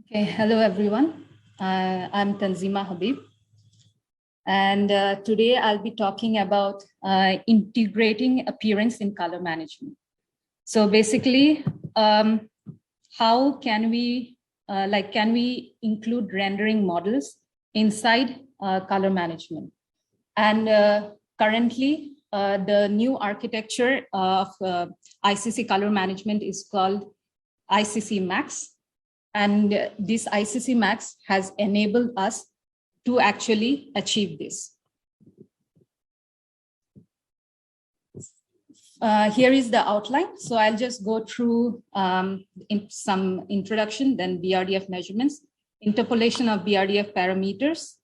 Okay, hello everyone. I'm Tanzima Habib, and today I'll be talking about integrating appearance in color management. So basically, how can we can we include rendering models inside color management? And currently, the new architecture of ICC color management is called ICC Max. And this ICC Max has enabled us to actually achieve this. Here is the outline. So I'll just go through some introduction, then BRDF measurements, interpolation of BRDF parameters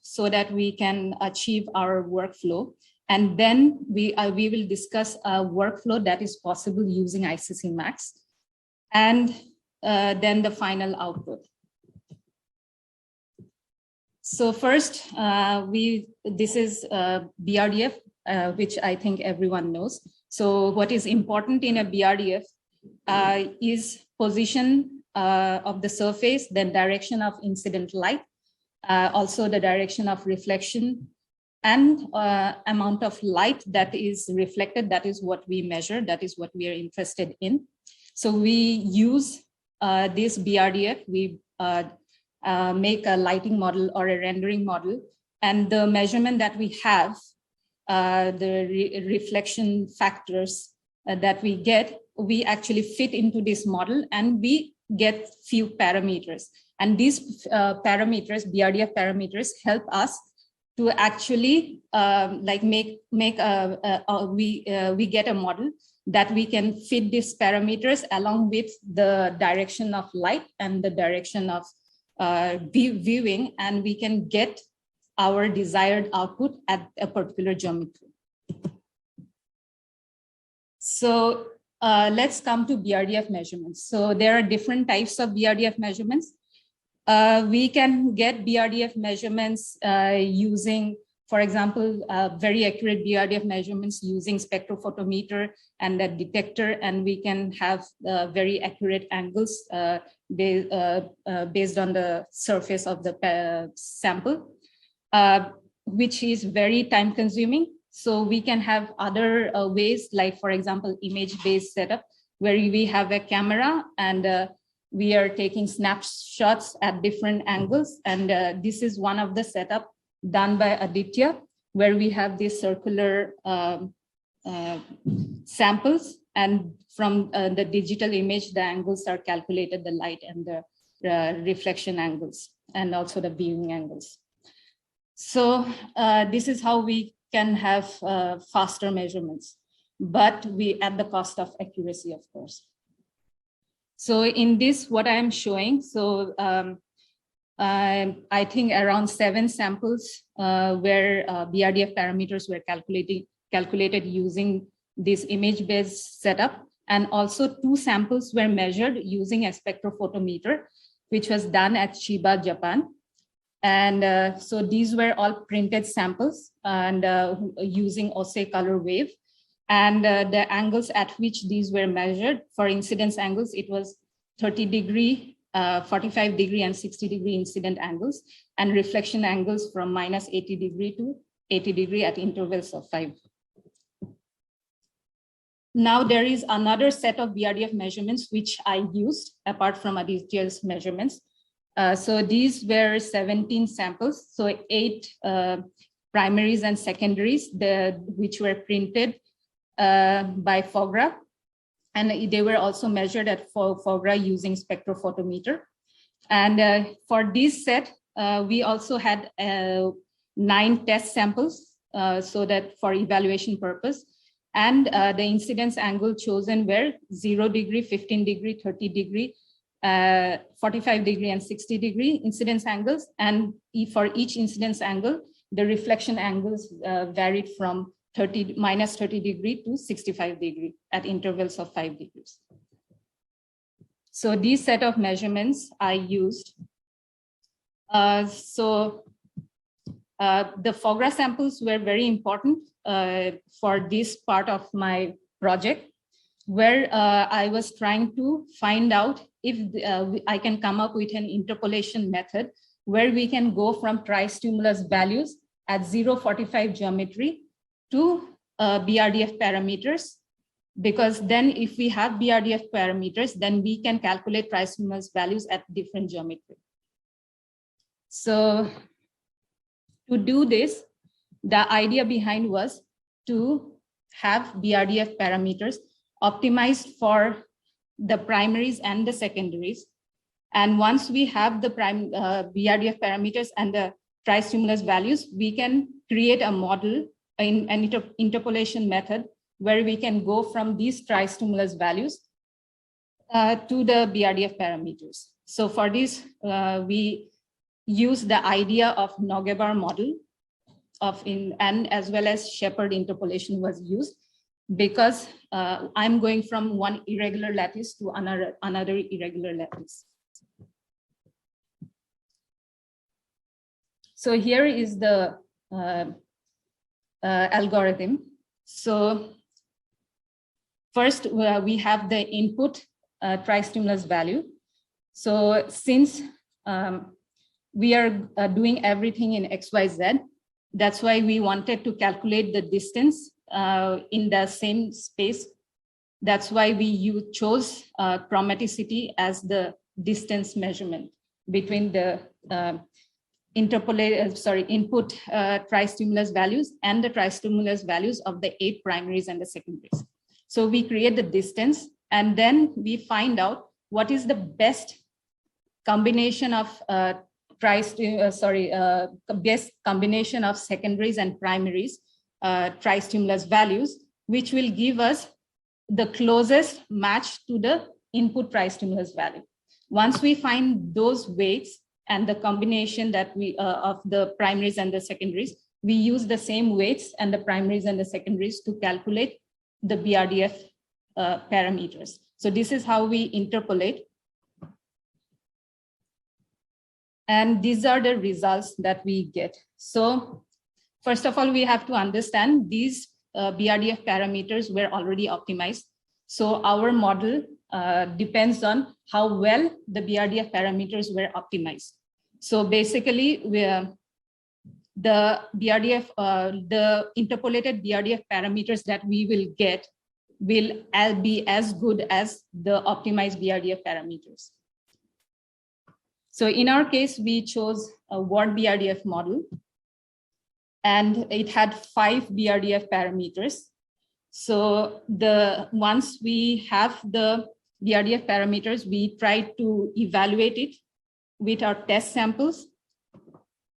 so that we can achieve our workflow. And then we will discuss a workflow that is possible using ICC Max. And then the final output. So first, this is BRDF, which I think everyone knows. So what is important in a BRDF is position of the surface, then direction of incident light, also the direction of reflection, and amount of light that is reflected. That is what we measure. That is what we are interested in. So we use this BRDF, we make a lighting model or a rendering model, and the measurement that we have, the reflection factors that we get, we actually fit into this model and we get few parameters. And these parameters, BRDF parameters, help us to actually we get a model that we can fit these parameters along with the direction of light and the direction of viewing, and we can get our desired output at a particular geometry. So let's come to BRDF measurements. So there are different types of BRDF measurements. We can get BRDF measurements using, for example, very accurate BRDF measurements using spectrophotometer and a detector, and we can have very accurate angles based on the surface of the sample, which is very time consuming. So we can have other ways, like for example, image-based setup, where we have a camera and we are taking snapshots at different angles. And this is one of the setup done by Aditya, where we have these circular samples, and from the digital image, the angles are calculated, the light and the reflection angles, and also the viewing angles. So this is how we can have faster measurements, but at the cost of accuracy, of course. So in this, what I am showing, so I think around 7 samples where BRDF parameters were calculated using this image-based setup, and also 2 samples were measured using a spectrophotometer, which was done at Chiba, Japan. And so these were all printed samples and using OSE color wave. And the angles at which these were measured, for incidence angles, it was 30 degree, 45 degree and 60 degree incident angles, and reflection angles from minus 80 degree to 80 degree at intervals of 5. Now there is another set of BRDF measurements which I used apart from Aditya's measurements. So these were 17 samples, so 8 primaries and secondaries, which were printed by FOGRA, and they were also measured at FOGRA using spectrophotometer. And for this set, we also had 9 test samples, so that for evaluation purpose. And the incidence angle chosen were 0 degree, 15 degree, 30 degree, 45 degree and 60 degree incidence angles. And for each incidence angle, the reflection angles varied from minus 30 degree to 65 degree at intervals of 5 degrees. So these set of measurements I used. The FOGRA samples were very important for this part of my project. where I was trying to find out if I can come up with an interpolation method where we can go from tri-stimulus values at 045 geometry to BRDF parameters, because then if we have BRDF parameters, then we can calculate tri-stimulus values at different geometry. So to do this, the idea behind was to have BRDF parameters optimized for the primaries and the secondaries. And once we have the BRDF parameters and the tri-stimulus values, we can create a model in an interpolation method where we can go from these tri-stimulus values to the BRDF parameters. So for this, we use the idea of Neugebauer model and as well as Shepard interpolation was used, because I'm going from one irregular lattice to another irregular lattice. So here is the algorithm. So first, we have the input tri-stimulus value. So since we are doing everything in XYZ, that's why we wanted to calculate the distance in the same space. That's why we chose chromaticity as the distance measurement between the input tri-stimulus values and the tri-stimulus values of the 8 primaries and the secondaries. So we create the distance, and then we find out what is the best combination of best combination of secondaries and primaries tri-stimulus values, which will give us the closest match to the input tri-stimulus value. Once we find those weights and the combination that we of the primaries and the secondaries, we use the same weights and the primaries and the secondaries to calculate the BRDF parameters. So this is how we interpolate. And these are the results that we get. So first of all, we have to understand these BRDF parameters were already optimized. So our model depends on how well the BRDF parameters were optimized. So basically, the interpolated BRDF parameters that we will get will be as good as the optimized BRDF parameters. So in our case, we chose a Ward BRDF model, and it had 5 BRDF parameters. So once we have the BRDF parameters, we try to evaluate it with our test samples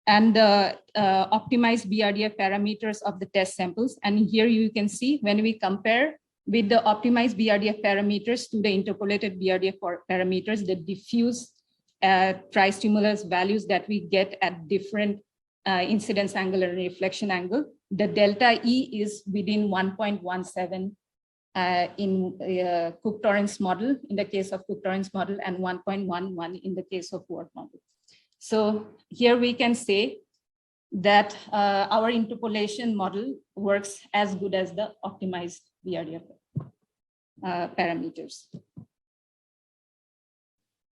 and the optimized BRDF parameters of the test samples. And here you can see when we compare with the optimized BRDF parameters to the interpolated BRDF parameters, the diffuse tri-stimulus values that we get at different incidence angle and reflection angle, the delta E is within 1.17 in Cook-Torrens model, in the case of Cook-Torrens model, and 1.11 in the case of Ward model. So here we can say that our interpolation model works as good as the optimized BRDF parameters.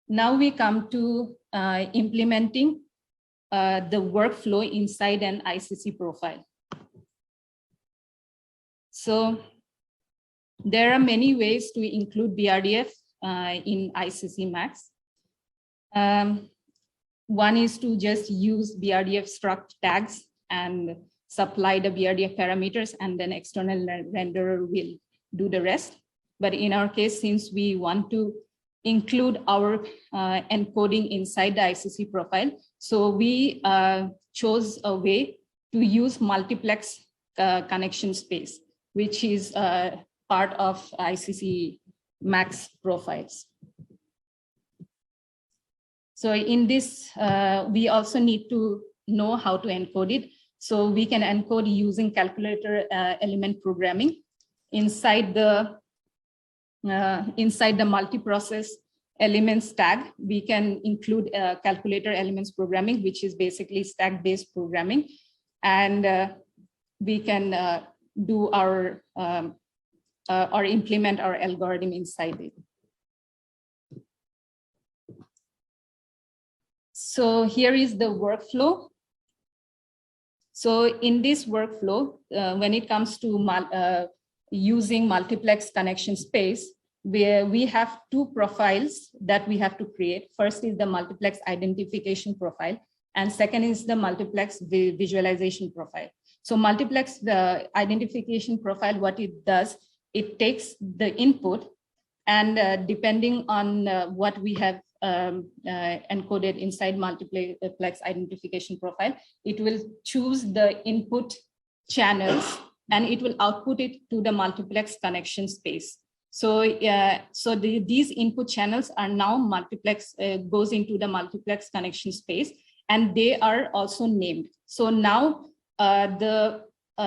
Now we come to implementing the workflow inside an ICC profile. So there are many ways to include BRDF in ICC Max. One is to just use BRDF struct tags and supply the BRDF parameters, and then external renderer will do the rest. But in our case, since we want to include our encoding inside the ICC profile, so we chose a way to use multiplex connection space, which is part of ICC Max profiles. So in this, we also need to know how to encode it. So we can encode using calculator element programming inside the multiprocess elements tag. We can include calculator elements programming, which is basically stack-based programming, and we can do our or implement our algorithm inside it. So here is the workflow. So in this workflow, when it comes to using multiplex connection space, where we have two profiles that we have to create. First is the multiplex identification profile, and second is the multiplex visualization profile. So multiplex identification profile, what it does, it takes the input, and depending on what we have encoded inside multiplex identification profile, it will choose the input channels and it will output it to the multiplex connection space. So these input channels are now multiplex, goes into the multiplex connection space, and they are also named. So now the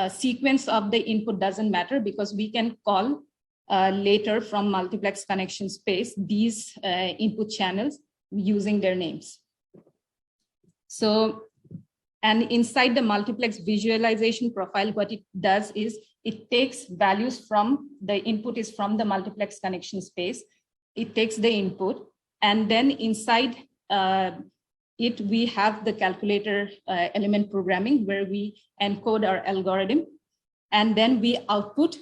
sequence of the input doesn't matter, because we can call later from multiplex connection space these input channels using their names. So, and inside the multiplex visualization profile, what it does is it takes values from the input is from the multiplex connection space. It takes the input, and then inside it, we have the calculator element programming where we encode our algorithm, and then we output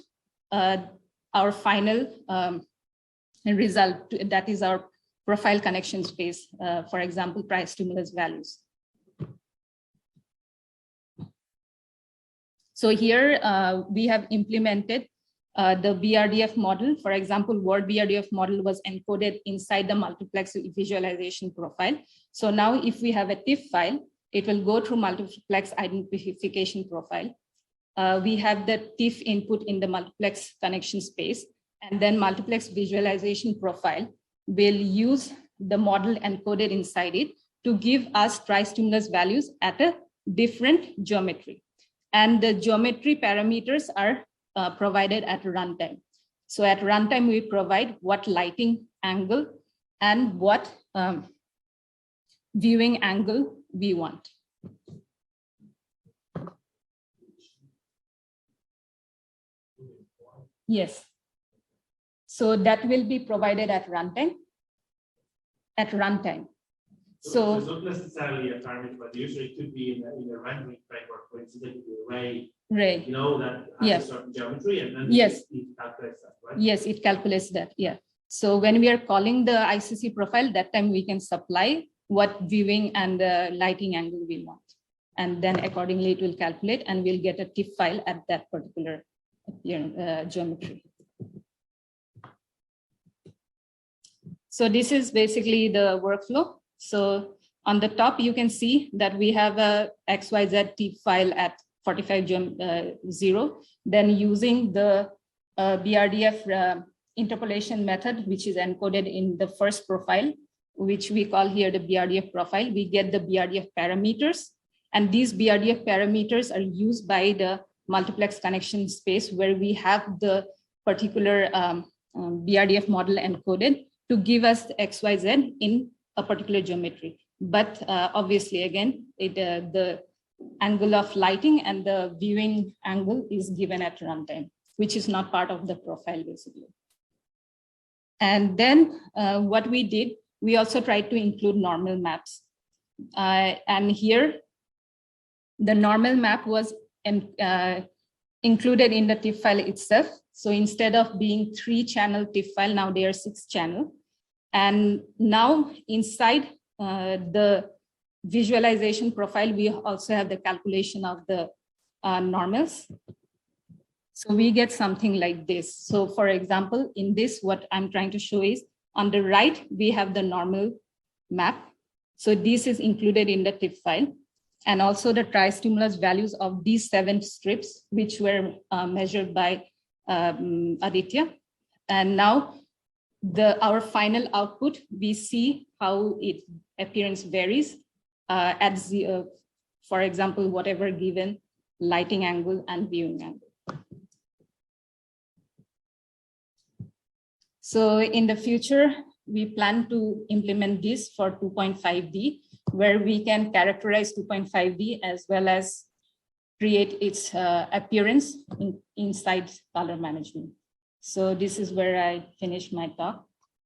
our final result, that is our profile connection space, for example, price stimulus values. So here we have implemented the BRDF model. For example, word BRDF model was encoded inside the multiplex visualization profile. So now if we have a TIFF file, it will go through multiplex identification profile. We have the TIFF input in the multiplex connection space, and then multiplex visualization profile will use the model encoded inside it to give us tri-stimulus values at a different geometry. And the geometry parameters are provided at runtime. So at runtime, we provide what lighting angle and what viewing angle we want. Yes. So that will be provided at runtime. At runtime. So it's not necessarily a parameter, but usually it could be in a rendering framework, for instance, the array, you know, that has a certain geometry, and then yes, it calculates that, right? Yes, it calculates that. Yeah. So when we are calling the ICC profile, that time we can supply what viewing and the lighting angle we want, and then accordingly it will calculate, and we'll get a TIFF file at that particular geometry. So this is basically the workflow. So on the top, you can see that we have a XYZ TIFF file at 45.0. Then using the BRDF interpolation method, which is encoded in the first profile, which we call here the BRDF profile, we get the BRDF parameters. And these BRDF parameters are used by the multiplex connection space, where we have the particular BRDF model encoded to give us the XYZ in a particular geometry. But obviously, again, the angle of lighting and the viewing angle is given at runtime, which is not part of the profile, basically. And then what we did, we also tried to include normal maps. And here, the normal map was included in the TIFF file itself. So instead of being 3-channel TIFF file, now they are 6-channel. And now inside the visualization profile, we also have the calculation of the normals. So we get something like this. So for example, in this, what I'm trying to show is on the right, we have the normal map. So this is included in the TIFF file. And also the tri-stimulus values of these 7 strips, which were measured by Aditya. And now our final output, we see how its appearance varies at for example, whatever given lighting angle and viewing angle. So in the future, we plan to implement this for 2.5D, where we can characterize 2.5D as well as create its appearance inside color management. So this is where I finish my talk.